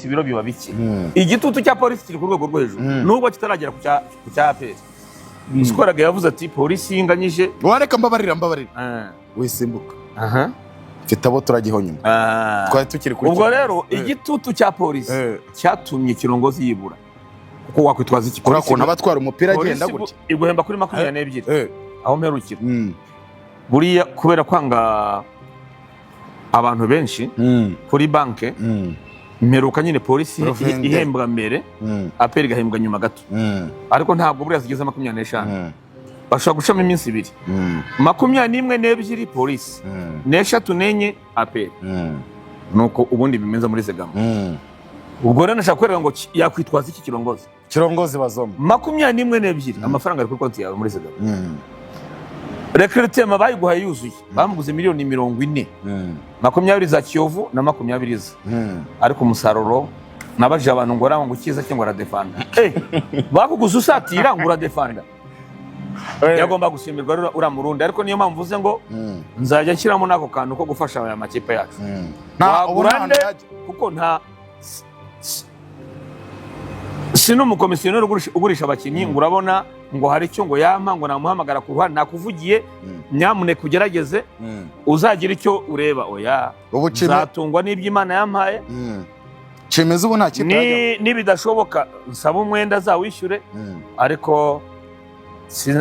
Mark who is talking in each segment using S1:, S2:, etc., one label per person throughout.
S1: polisi biro biba bike igitutu cya polisi kiri ku rwego rwo hejuru nubwo kitaragera ku cya APR Uskoraga yavuze ati polisi yinganyije
S2: wareka mbabarira wisimbuka mfite abo turagiho nyuma twari tukiri kuri
S1: ubwo rero igitutu cya polisi cyatumye Kirongozi yibura kuko wakwitwaza iki
S2: polisi ko nabatwara umupira agenda gutya
S1: iguhemba kuri 22 aho mperukira buriya kubera kwanga abantu benshi kuri banke mperuka nyine polisi ihembwa mbere APR igahembwa nyuma gato ariko ntabwo buriya zigeze 25 bashaka gushama iminsi 2 21 polisi n'eshatu nenye APR nuko ubundi bimenza muri Zegama ubwo rero nashaka kwereka ngo yakwitwaza iki Kirongozi bazoma 21 amafaranga ari kuri konti yawe muri Zegama recrutement bayiguhaye yuzuye bamuguze miliyoni 40 20 za Kiyovu na 20 za ariko umusaruro nabaje abantu ngo rango kiza cyangwa radefanda bakuguze usatira ngo uradefanda yagomba gushimirwa rero uramurundi ariko niyo mpamvu uvuze ngo nzajya nshyiramo nako kantu ko gufasha aya makipe yacu wagurande kuko nta sino umukomisiyoneri ugurisha abakinnyi ngo urabona ngo hari icyo ngo yampa ngo namuhamagara ku ruhande nakuvugiye nyamuneka ugerageze uzagira icyo ureba oya uzatungwa n'iby'Imana yampaye
S2: cemeza ubu nta kipe
S1: nibidashoboka nsaba umwenda zawishyure ariko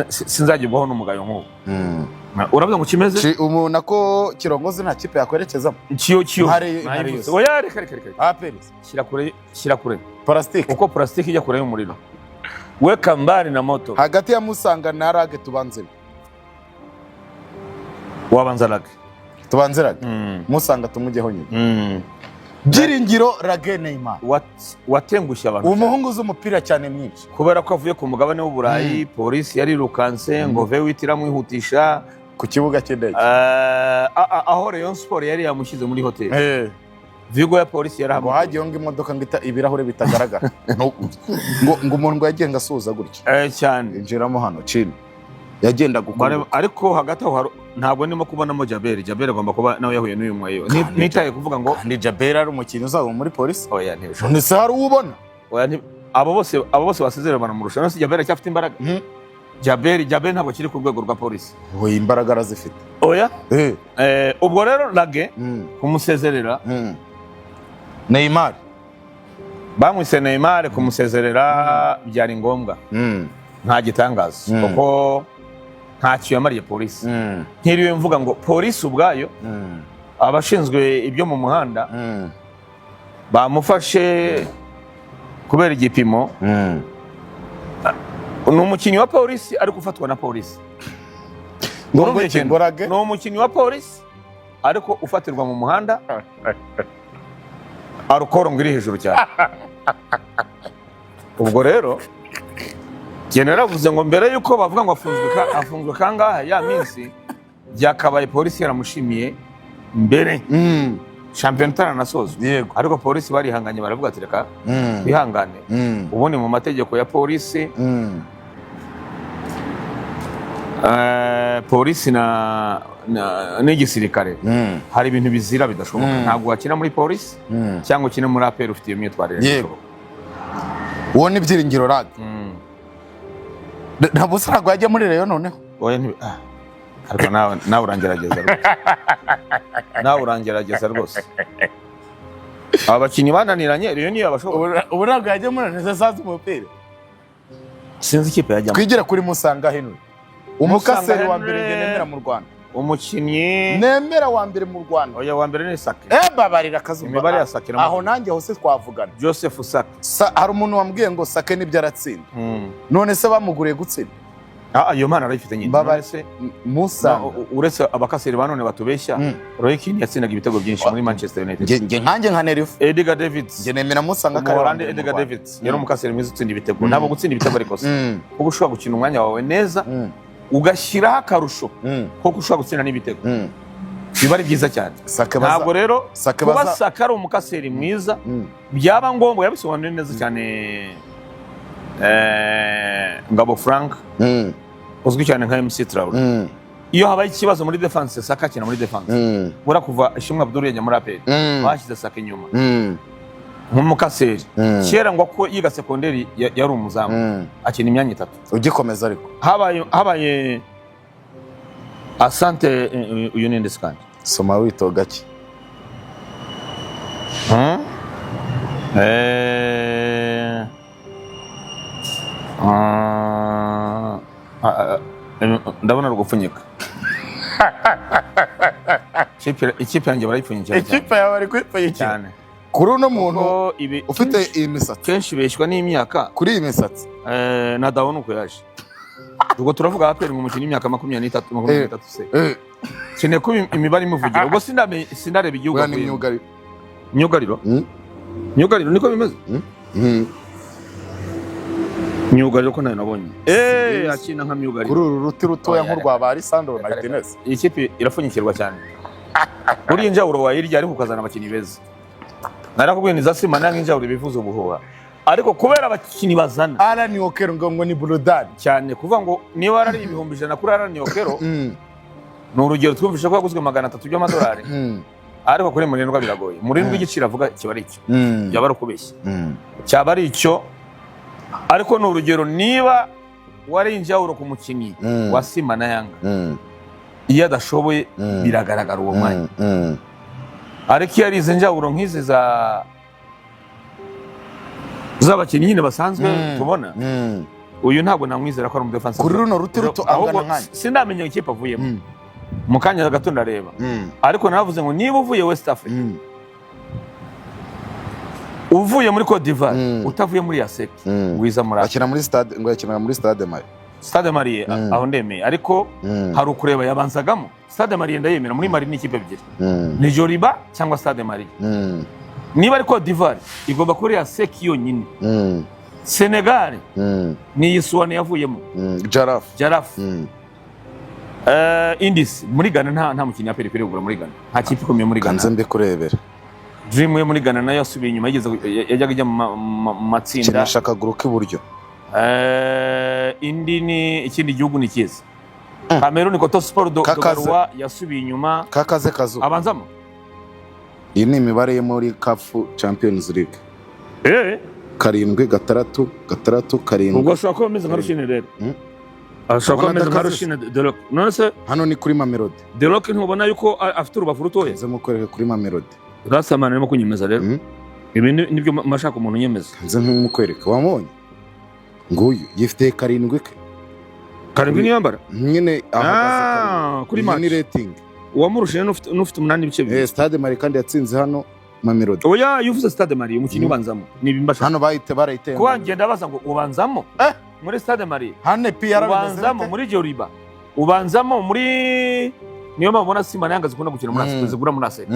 S1: sinzagirwaho n'umugayo nk'ubu uravuga ngo kimeze
S2: umuntu ako Kirongozi nta kipe yakwerekezamo
S1: kiyo oya reka
S2: APR
S1: shyira kure
S2: plastique
S1: uko plastique ijya kure y'umuriro weka mbari na moto
S2: hagati ya Musanga na Rage tubanze
S1: wabanza Rage
S2: Musanga tumujyeho nyine Byiringiro Rage Neymar
S1: watengushye abantu
S2: umuhungu z'umupira cyane mwinshi
S1: kubera ko avuye ku mugabane w'Uburayi polisi yari rukanse ngo V8 iramwihutisha
S2: ku kibuga cy'indege
S1: aho Rayon Sport yari yamushyize muri hotel Vigo ya polisi yarahamwe
S2: ngo hagiye ngo imodoka ngita ibirahure bitagaragara ngo umuntu yagenga asuza gutya
S1: cyane
S2: injiramo hano chini yagenda gukora
S1: ariko hagati aho ntabwo ndimo kubonamo Jaberi agomba kuba nawe yahuye n'uyu mwayo nitaye kuvuga ngo
S2: ni Jaberi ari umukinnyi uzaba muri polisi
S1: oya ntibishobora
S2: ni sari ubona
S1: oya abo bose basezerana mu rushanwa si Jaberi cyafite imbaraga Jaberi ntabwo kiri ku rwego rwa polisi
S2: we imbaraga arazifite
S1: oya ubwo rero Rage kumusezerera
S2: Neymar
S1: bamwise Neymar kumusezerera byari ngombwa nta gitangaza kuko ntacyo yamariye polisi nkiriwe mvuga ngo polisi ubwayo abashinzwe ibyo mu muhanda bamufashe kubera igipimo ni umukinnyi wa polisi ariko ufatwa na polisi ni umukinnyi wa polisi ariko ufatirwa mu muhanda arukoro ngo iri hejuru cyane ubwo rero naravuze ngo mbere yuko bavuga ngo afunzwe kangahe ya minsi byakabaye polisi yaramushimiye mbere shampiyona itaranasozwa ariko polisi barihanganye baravuga ati reka bihangane ubundi mu mategeko ya polisi polisi n'igisirikare hari ibintu bizira bidashoboka ntabwo wakina muri polisi cyangwa ukina muri APR ufite iyo myitwarire bishoboka
S2: uwo ni Byiringiro Rage ntabwo usarago yajya muri Rayon noneho
S1: oya ariko nawe urangerageza rwose abakinnyi bananiranye Rayon niyo abashobora
S2: ubu ntabwo yajya muri Rayon sazi umupira
S1: sinzi ikipe yajyamo
S2: twigira kuri Musanga Henry umukaseri wa mbere nemera mu Rwanda
S1: umukinnyi
S2: nemera wa mbere mu Rwanda
S1: oya wa mbere ni Sake
S2: babarira kazumba
S1: imibare ya Sake
S2: aho nanjye hose twavugana
S1: Joseph Sake
S2: hari umuntu wambwiye ngo Sake nibyo aratsinda none se bamuguriye gutsinda
S1: iyo mpano arayifite nyine
S2: se Musa
S1: uretse abakaseri banone batubeshya Roy Keane yatsindaga ibitego byinshi muri Manchester United
S2: nkanjye nka Nerif
S1: Edgar Davids
S2: nge nemera Musanga
S1: kare Edgar Davids yari umukaseri mwiza utsinda ibitego ntabwo gutsinda ibitego ariko kuko ushobora gukina umwanya wawe neza ugashyiraho akarusho ko ushobora gutsinda n'ibitego biba ari byiza cyane ntabwo rero kuba Saka ari umukaseri mwiza byaba ngombwa yabisobanuye neza cyane Ngabo Frank uzwi cyane nka MC Traoré iyo habaye ikibazo muri defense Saka akina muri defense bura kuva Ishimwe Abdul yajya muri APR bashyize Saka inyuma nk'umukaseri kera ngo ko yiga sekonderi yari umuzamu akina imyanya 3
S2: ugikomeza ariko
S1: habaye asante uyu ninde skandi
S2: soma witoga ki
S1: ndabona rugupfunyika ikipe yanjye barayipfunyikira
S2: ikipe yawe ari kwipfunyikira
S1: cyane
S2: kuri uno muntu ufite iyi misatsi
S1: kenshi beshywa n'imyaka
S2: kuri iyi misatsi
S1: na dawo nuko yaje ubwo turavuga aperi mu mukino w'imyaka 23 se keneye ko imibare imuvugira ubwo sindareba igihugu myugariro niko bimeze myugariro ko nayo nabonye akina nka myugariro
S2: kuri uru ruti rutoya nk'urwa ba Lisandro Martinez
S1: iyi kipe irapfunyikirwa cyane uri injawuro wayirya ariko ukazana abakinnyi beza narakubwiye ni zasima nange injawuro bivuze ubuhuha ariko kubera abakinnyi bazana
S2: Alan Okero ngo ni Bulldad
S1: cyane kuvuga ngo niba ari 100,000 kuri Alan Okero ni urugero twumvishe ko yaguzwe $300 by'amadolari ariko kuri Murindwa biragoye Murindwa igiciro avuga kiba ari icyo yaba ari ukubeshya cyaba ari icyo ariko ni urugero niba wari injawuro ku mukinnyi wa Simba na Yanga iyo adashoboye biragaragara uwo mwanya ariko iyo ari izi njawuro nk'izi z'abakinnyi nyine basanzwe tubona uyu ntabwo namwizera ko ari umudefansi
S2: kuri runo ruti ruto angana nkanya
S1: sindamenya ikipe avuyemo mu kanya gato ndareba ariko naravuze ngo niba uvuye West Africa uvuye muri Cote d'Ivoire utavuye muri Yasek wiza muri
S2: akina muri stade ngo yakina muri Stade Marie aho ndemeye ariko hari ukureba yabanzagamo Stade Marie ndayemera muri Mali n'ikipe ebyiri ni Joliba cyangwa Stade Marie niba ari Cote d'Ivoire igomba kuri Yasek yonyine Senegal ni Yisuwane yavuyemo Jaraf Indis muri Ghana nta mukinnyi aperi kuri kugura muri Ghana nta kipe ikomeye muri Ghana kanze mbe kurebera
S1: Dream yo muri Ghana nayo yasubiye inyuma yajyaga ijya mu matsinda
S2: kinashaka guruka iburyo
S1: indi ni ikindi gihugu ni kiza Cameroon Koto Sport do Garwa yasubiye inyuma
S2: kakaze kazu
S1: abanzamo
S2: iyi ni imibare yo muri CAF Champions League 7-6-6-7
S1: ubwo ashobora kuba ameze nka Rushine rero ashobora kuba ameze nka Rushine Delok none se
S2: hano ni kuri Mamelodi
S1: Delok ntubona yuko afite urubavu rutoya
S2: nze mukorere kuri Mamelodi
S1: Rasamana arimo kunyemeza rero ibi nibyo mashaka umuntu nyemeza
S2: nze nk'umukwereka wamubonye nguyu yifite 7 ke
S1: 7 ni yambara
S2: nyine ahagaze
S1: kuri match
S2: ni rating
S1: uwamurushije n'ufite 8 ibice bibiri
S2: Stade Marie kandi yatsinze hano Mamelodi
S1: oya yuvuze Stade Marie umukinnyi ubanzamo nibimbasha
S2: hano barayite
S1: ko wagenda baza ngo ubanzamo muri Stade Marie
S2: hane PR
S1: ubanzamo muri Joliba ubanzamo muri niyo mabona Simba na Yanga zikunda gukina muri Afrika zigura muri Asset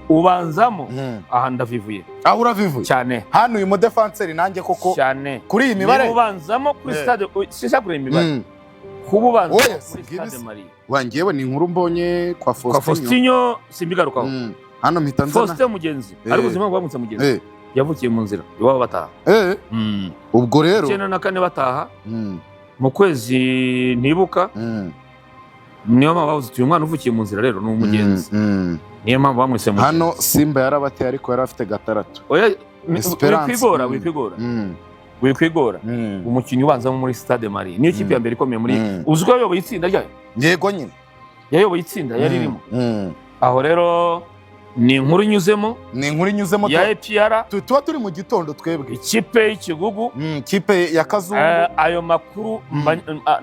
S1: ubanzamo aha ndavivuye
S2: aho uravivuye
S1: cyane
S2: hano uyu defenseur nanjye koko
S1: cyane
S2: kuri iyi mibare
S1: ubanzamo kuri Stade sisha kuri imibare kububanza muri Stade Marie
S2: wangiyewe ni inkuru mbonye kwa
S1: Faustinho simbigarukaho
S2: hano mpitanzana
S1: Faustin mugenzi ariko uzima bamutse mugenzi yavukiye mu nzira iwabo bataha
S2: ubwo rero
S1: 94 bataha mu kwezi ntibuka niyo mpamvu bavuze uyu mwana uvukiye mu nzira rero ni umugenzi niyo mpamvu bamwise mu
S2: hano Simba yarabateye ariko yari afite 6
S1: oya wikwigora umukinnyi ubanzamo muri Stade Marie niyo kipe ya mbere ikomeye muri uzi ko yayoboye itsinda ryayo
S2: yego nyine
S1: yayoboye itsinda yari irimo aho rero ni inkuru inyuzemo ya APR
S2: tuba turi mu gitondo twebwe
S1: ikipe y'ikigugu
S2: ikipe ya Kazungu
S1: ayo makuru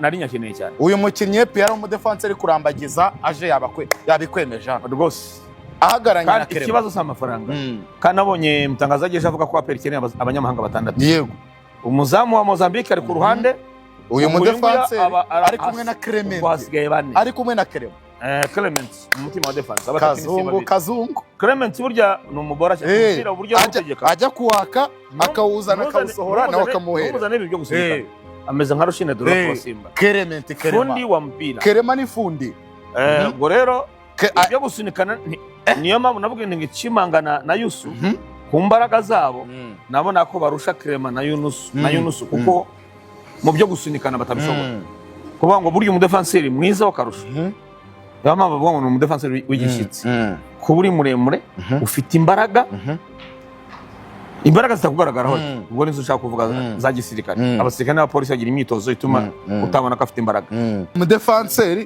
S1: nari nyakeneye cyane
S2: uyu mukinnyi APR w'umudefenseur kurambagiza aje yabikwemeje
S1: rwose
S2: ahagaranye na
S1: Kerema ikibazo cy'amafaranga kandi abonye mutangaza ageje avuga ko APR ikeneye abanyamahanga 6
S2: yego
S1: umuzamu wa Mozambique ari ku ruhande
S2: uyu mudefenseur ari kumwe na Clement ari kumwe na Kerema
S1: Clement umutima wa defense
S2: Kazungu
S1: Clement burya ni umubora cyane uburyo ategeka
S2: ajya kuwaka akawuzana akawusohora nawe akamuhera
S1: uzana ibyo gusunika ameze nka Rushine Delok wa Simba
S2: Clement
S1: fundi wa mpira
S2: Kerema ni fundi
S1: ngo rero ibyo gusunikana niyo mpamvu navuga ngo ikimangana na Yusu ku mbaraga zabo nabona ko barusha Clement na Yunus kuko mu byo gusunikana batabishobora kuvuga ngo burya umudefenseur mwiza wakarusha Yama bavuga ngo ni umudefenseur w'igishyitsi kuba uri muremure ufite imbaraga
S2: imbaraga zitakugaragaraho ubwo nizo ushaka kuvuga za gisirikare abasirikare n'abapolisi bagira imyitozo ituma utabona ko afite imbaraga
S3: mu defenseur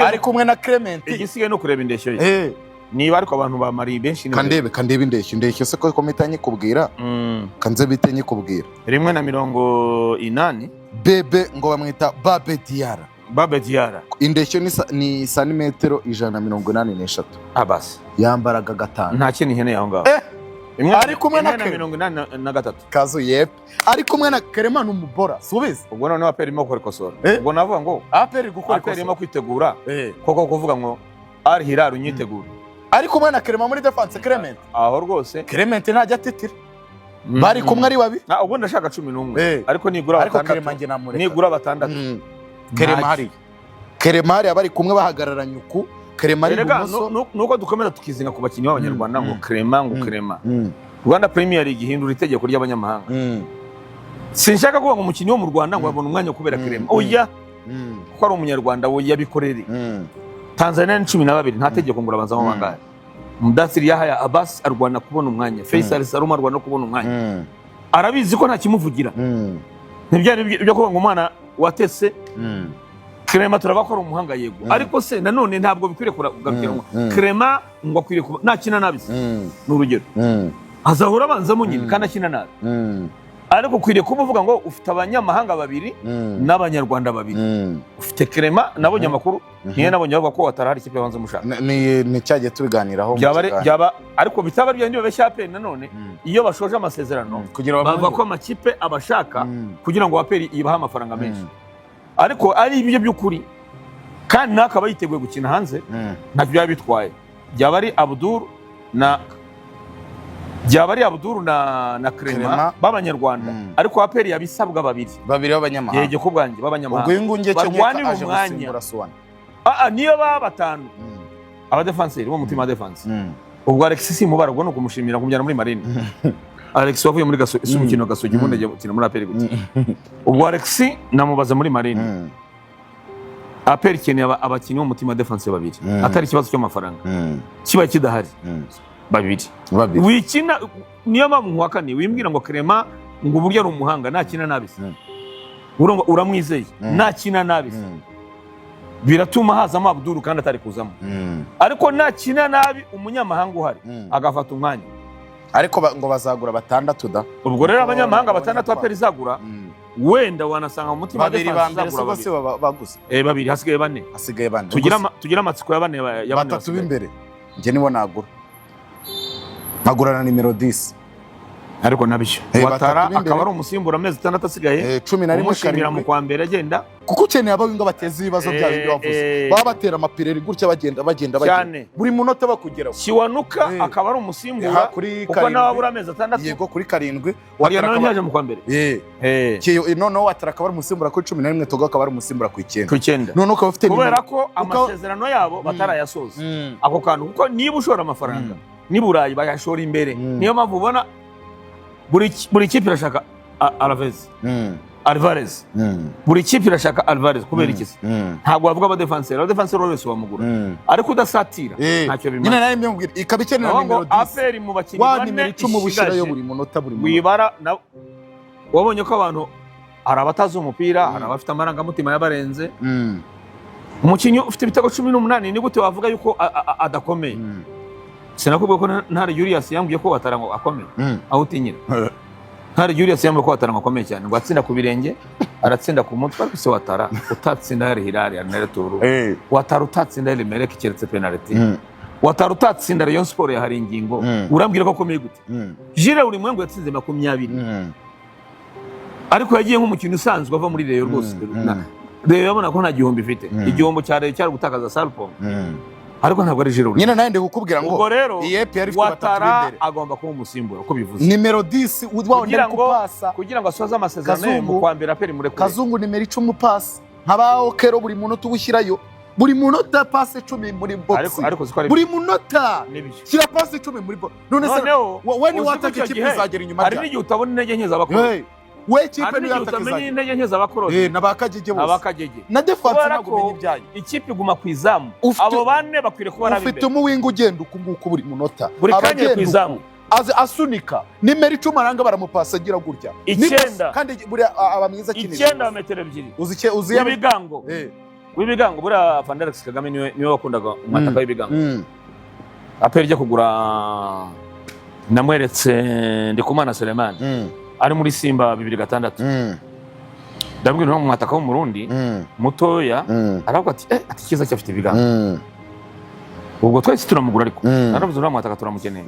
S3: ari kumwe na Clement
S2: igisigaye no kureba indeshyo ye niba ariko abantu bamari benshi
S3: kandebe indeshyo se ko kometanye kubwira kanze bite nyikubwira
S2: 180
S3: bebe ngo bamwita Babe Diara indeshyo ni santimetero 183
S2: abasi
S3: yambaraga gatanu
S2: nta kintu ihene yaho ngaho
S3: ari kumwe na
S2: 183
S3: kazo yep ari kumwe na Clement n'umubora subize
S2: ubwo none aperi irimo gukora ubwo navuga ngo
S3: aperi gukora
S2: aperi irimo kwitegura koko kuvuga ngo Al Hilal unyitegura
S3: ari kumwe na Clement muri defense Clement
S2: aho rwose
S3: Clement ntajya atitira bari kumwe ari babi
S2: ubwo ndashaka 11 ariko nigura batandatu
S3: Clement hari abari kumwe bahagararanye uku Clement ari bumoso
S2: nuko dukomeza tukizinga ku bakinnyi b'abanyarwanda ngo Clement Rwanda Premier League ihindura itegeko ry'abanyamahanga sinshaka kuvuga ngo umukinnyi wo mu Rwanda ngo abone umwanya kubera Clement oya kuko ari umunyarwanda we yabikorere Tanzania ni 12 nta tegeko ngo urabanza mu bangahe Mudathiri Yahya Abbas arwana kubona umwanya Faisal Salum arwana kubona umwanya arabizi ko nta kimuvugira ntibyari byo kuvuga ngo umwana watese Clement turabakora umuhanga yego ariko se nanone ntabwo bikwiriye kugarukira Clement ngo akwiriye nakina nabise n'urugero azahura abanzamo nyine kandi akina nabi ariko ukwiriye kuba uvuga ngo ufite abanyamahanga babiri n'abanyarwanda babiri ufite Clement nabonye amakuru niye nabonye bavuga ko watarahari ikipe yabanze mushaka
S3: ni cyagiye tubiganiraho
S2: byaba ariko bitaba bya ndiyo beshape nanone iyo bashoje amasezerano bavuga ko amakipe abashaka kugira ngo aperi ibaha amafaranga menshi ariko ari ibyo by'ukuri kandi nakaba yiteguye gukina hanze ntacyo byaba bitwaye byaba ari Abdul na Clement b'abanyarwanda ariko aperi yabisabwa babiri
S3: b'abanyamahanga
S2: yege ko bwanjye b'abanyamahanga
S3: ubwo ingunge cyo aje gusimbura Suwana
S2: niyo baba batanu abadefenseur bo mutima defense ubwo Alexis Mubara ubwo no kumushimira kumujyana muri Marine Alex wavuye muri umukino Gasogi ubundi agiye gukina muri aperi gute ubwo Alexis namubaza muri Marine aperi ikeneye abakinnyi bo mutima defense babiri atari ikibazo cy'amafaranga kiba kidahari babiri wikina niyo mpamvu nkwakaniye wimbwira ngo Clement ngo uburyo ari umuhanga nakina nabise uramwizeye nakina nabise biratuma hazamo Abdul kandi atari kuzamo ariko nakina nabi umunyamahanga uhari agafata umwanya
S3: ariko ngo bazagura batandatu da
S2: ubwo rero abanyamahanga batandatu aperi izagura wenda wanasanga mu mutima
S3: defense izagura baguze
S2: babiri hasigaye bane tugira amatsiko ya bane
S3: batatu b'imbere nge nibo nagurana nimero 10
S2: ariko nabishyo Watara akaba ari umusimbura amezi 6 asigaye
S3: 11
S2: karindwi mu kwa mbere agenda
S3: kuko ukeneye abawinga bateza ibibazo byabo byo bavuze baba batera amapireri gutya bagenda buri munota bakugeraho
S2: Kiwanuka akaba ari umusimbura kuko nawe abura amezi 6
S3: yego kuri 7
S2: Watara akaba yaje mu kwa mbere
S3: noneho Watara akaba ari umusimbura kuri 11 Togo akaba ari umusimbura ku 9 noneho ukaba ufite
S2: kubera ko amasezerano yabo batarayasoza ako kantu kuko niba ushora amafaranga ni Burayi bayashora imbere niyo mpamvu ubona buri kipe irashaka Alvarez buri kipe irashaka Alvarez kubera iki ntabwo bavuga abadefenseur wese bamugura ariko udasatira ntacyo bimaze
S3: nyine nayo mbwira ikabikenera nimero 10
S2: aperi mu bakinnyi bane
S3: 10 bushira yo buri munota
S2: wibara wabonye ko abantu hari abatazi umupira hari abafite amarangamutima yabarenze umukinnyi ufite ibitego 18 ni gute wavuga yuko adakomeye sinakubwiye ko Ntare Julius yambwiye ko Watara ngo akomeye aho utinyira Ntare Julius yambwiye ko Watara ngo akomeye cyane ngo atsinda ku birenge aratsinda ku mutwe ariko se Watara utatsinda Al Hilal ya Nereturu Watara utatsinda El Merreikh keretse penalty Watara utatsinda Rayon Sport ya hari ingingo urambwira ko akomeye gute Jire uri mwengo yatsinze 20 ariko yagiye nk'umukino usanzwe ava muri Rayon rwose Rayon yabona ko nta gihombo ifite igihombo cyari gutakaza Salpom ariko ntabwo ari Jiro
S3: nyine naende kukubwira ngo
S2: Watara agomba kuba umusimbura uko bivuze
S3: nimero 10
S2: kugira ngo kugira ngo asoze amasezerano mu kwa mbere aperi muri
S3: Kazungu nimero 10 pass nkabaho kero buri munota ubushyirayo buri munota pass 10 muri box buri munota shyira pass 10 muri box none se wani wataka ikipe izagera inyuma
S2: hari n'igihe utabona intege nke z'abakuru
S3: we kipe niyo yatakaza
S2: intege nke z'abakuru
S3: n'abakagege bose na defense ntabwo umenya ibyayo
S2: ikipe iguma ku izamu abo bane bakwiriye kuba
S3: ufite umuwinga ugenda ukunguka buri munota
S2: buri kanya ku izamu
S3: asunika nimero 10 aranga baramupasa agira gutya
S2: 9
S3: kandi buri aba mwiza kinini
S2: 9 metero 2
S3: uzi
S2: ibigango wibigango bura Fanderex Kagame niwe wakundaga umwataka w'ibigango aperi ryo kugura namweretse Ndikumana Selemani ari muri Simba 2006 ndabwira no umwataka w'umurundi mutoya aravuga ati kiza cyafite ibigango ubwo twese turamugura ariko naravuze no umwataka turamukeneye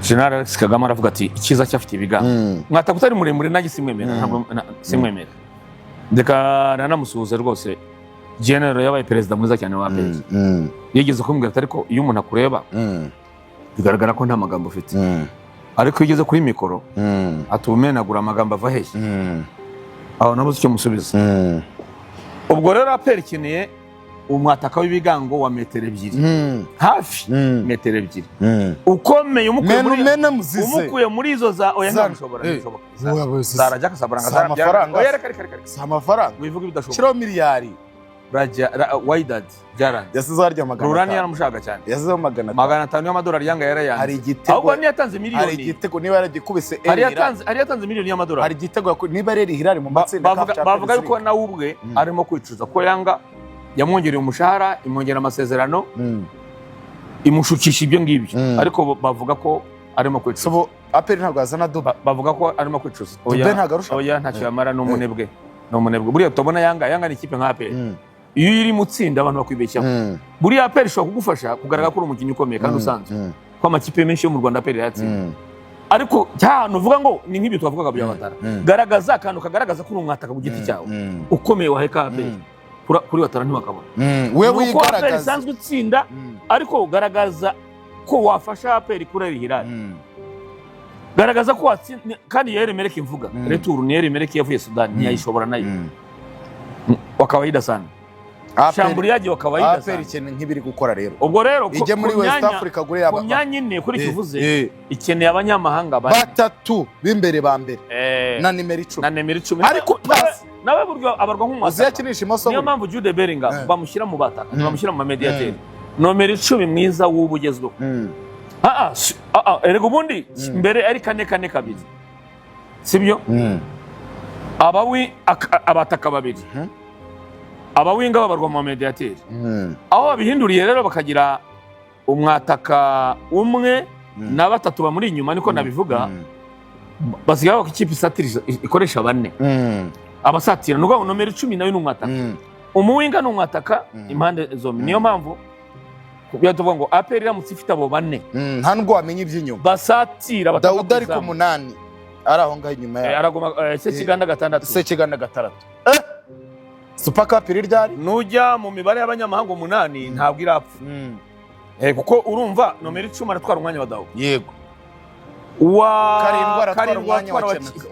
S2: General Alex Kagame aravuga ati ikiza cyafite ibigango mwataka utari muremure nanjye simwemera ntabwo simwemera ndeka nanamusuhuza rwose General yabaye perezida mwiza cyane wa APR yigeze kumbwira ariko iyo umuntu akureba bigaragara ko nta magambo ufite ariko yigeze kuri mikoro atumenagura amagambo ava hehe aho nabuze icyo musubiza ubwo rero APR ikeneye umwataka w'ibigango wa metero 2 hafi metero 2 ukomeye umukuye muri izo za oya ntashobora zarajya kasabaranga
S3: zamafaranga sa amafaranga
S2: wivuga ibidashoboka
S3: kiro miliyari
S2: Raja Wydad Jarand
S3: yasize harya magana
S2: Rurani yaramushaka cyane
S3: yasize magana
S2: 500 y'amadolari yanga yarayanze
S3: hari igitego
S2: ahubwo ni yatanze miliyoni
S3: hari igitego niba yaragikubise
S2: hari yatanze miliyoni y'amadolari
S3: hari igitego niba rero Hilal mu matsinda
S2: bavuga yuko nawe ubwe arimo kwicuza ko yanga yamwongereye umushahara imwongera amasezerano imushukisha ibyo ngibyo ariko bavuga ko arimo kwicuza
S3: so APR ntabwo azana Dube
S2: bavuga ko arimo kwicuza
S3: oya
S2: ntacyo yamara n'umunebwe buriya tubona yanga ni ikipe nka APR iyo iri mutsinda abantu bakwibeshyaho buriya APR ishobora kugufasha kugaragara ko uri umukinnyi ukomeye kandi usanzwe ko amakipe menshi yo mu Rwanda APR yatsinda ariko cyane uvuga ngo ni nk'ibyo twavugaga bya Watara garagaza akantu kagaragaza ko uri umwataka ku giti cyawe ukomeye waheka APR kuri Watara ntibakabona
S3: wewe wigaragaza
S2: isanzwe utsinda ariko garagaza ko wafasha APR kuri Hilal garagaza ko kandi yeremereke imvuga retour ni yeremereke yavuye Sudan ntiyayishobora nayo wakawaida sana shamburi yaje wakawaida sana
S3: APR ikeneye nk'ibiri gukora rero
S2: ubwo rero
S3: ije muri West Africa gure
S2: yaba myanya ine kuri kivuze ikeneye abanyamahanga
S3: batatu b'imbere ba mbere na nimero 10 ariko pass
S2: nawe buryo abarwa nk'umwasa
S3: uziyakinisha imoso
S2: niyo mpamvu Jude Bellingham bamushyira mu bataka bamushyira mu mediateur nomero 10 mwiza w'ubugezweho erego ubundi mbere ari 4-4-2 sibyo abataka babiri abawinga babarwa mu mediateur aho babihinduriye rero bakagira umwataka umwe na batatu ba muri inyuma niko nabivuga basigaye ko ikipe isatira ikoresha 4 abasatira nuko nomero 10 nayo n'umwataka umuwinga n'umwataka impande zombi niyo mpamvu kubya tuvuga ngo APR iramutse ifite abo 4
S3: nta nubwo wamenye iby'inyuma
S2: basatira
S3: Dawudi ari ku 8 ari aho ngaho inyuma ya
S2: aragoma Sekiganda 6
S3: Sekiganda 6 Super Cup ryari
S2: nujya mu mibare y'abanyamahanga 8 ntabwo irapfa kuko urumva nomero 10 aratwara umwanya wa Dawudi
S3: yego
S2: karindwa aratwara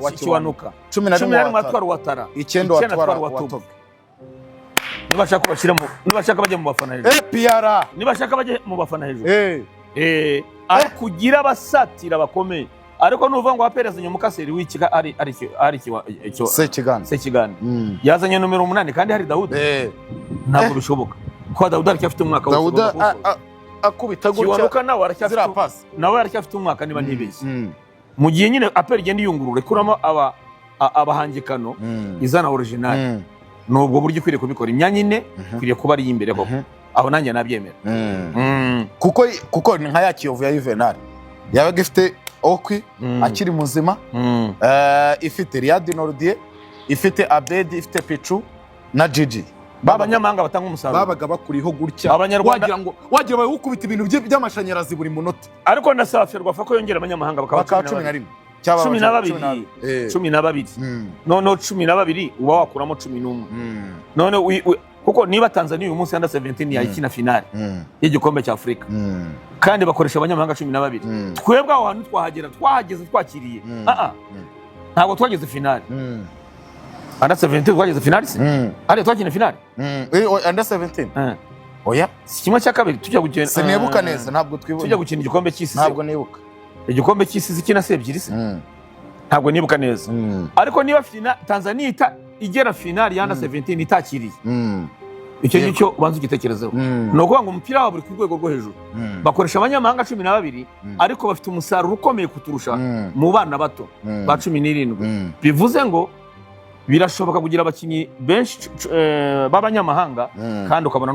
S2: wa Kiwanuka 11 atwara Watara
S3: 9 atwara Watoga
S2: nibashaka bashyiramo nibashaka bajye mu bafana hejuru
S3: PR
S2: nibashaka bajye mu bafana hejuru ari kugira abasatira bakomeye ariko nuvuga ngo APR yazanye umukaseri w'ikika ari cyo Sekiganda yazanye nomero 8 kandi hari Dawudi ntabwo bishoboka ko Dawudi arafite umwaka
S3: Dawudi akubita gutya
S2: Kiwanuka nawe arafite umwaka niba ntibeshye mu gihe nyine APR igenda iyungurura kuramo abahangikano izana original nubwo buryo kwiriye kubikora imyanya ine kwiriye kuba ari imbere koko aho nanjye nabyemera
S3: kuko nka ya Kiyovu ya Juvenal yabaga ifite Okwi akiri muzima ifite Riyad Nordier ifite Abedi ifite Pichu na Gigi
S2: babanyamahanga batanga umusaruro
S3: babaga bakuriho gutya
S2: abanyarwanda
S3: wagira bawe ukubita ibintu by'amashanyarazi buri munota
S2: ariko ndasafirwa fa ko yongera abanyamahanga bakaba
S3: 11
S2: 12 none 12 uba wakuramo 11 none kuko niba Tanzania uyu munsi under 17 yayikina finale y'igikombe cya Afrika kandi bakoresha abanyamahanga 12 twebwe aho hantu twahageze twakiriye ntabwo twageze finale under 17 twageze finale ari twakina finale
S3: under 17 oya
S2: kimwe cya kabiri tujya gukina
S3: sinibuka neza ntabwo twibona
S2: tujya gukina igikombe cy'isi
S3: ntabwo nibuka
S2: igikombe cy'isi zikina se ebyiri se ntabwo nibuka neza ariko niba Tanzania igera finale ya under 17 itakiriye icyo ngicyo ubanza ugitekerezeho. Ni ukuvuga ngo umupira wabo uri ku rwego rwo hejuru, bakoresha abanyamahanga 12 ariko bafite umusaruro ukomeye kuturusha mu bana bato ba 17. Bivuze ngo birashoboka kugira abakinnyi benshi b'abanyamahanga kandi ukabona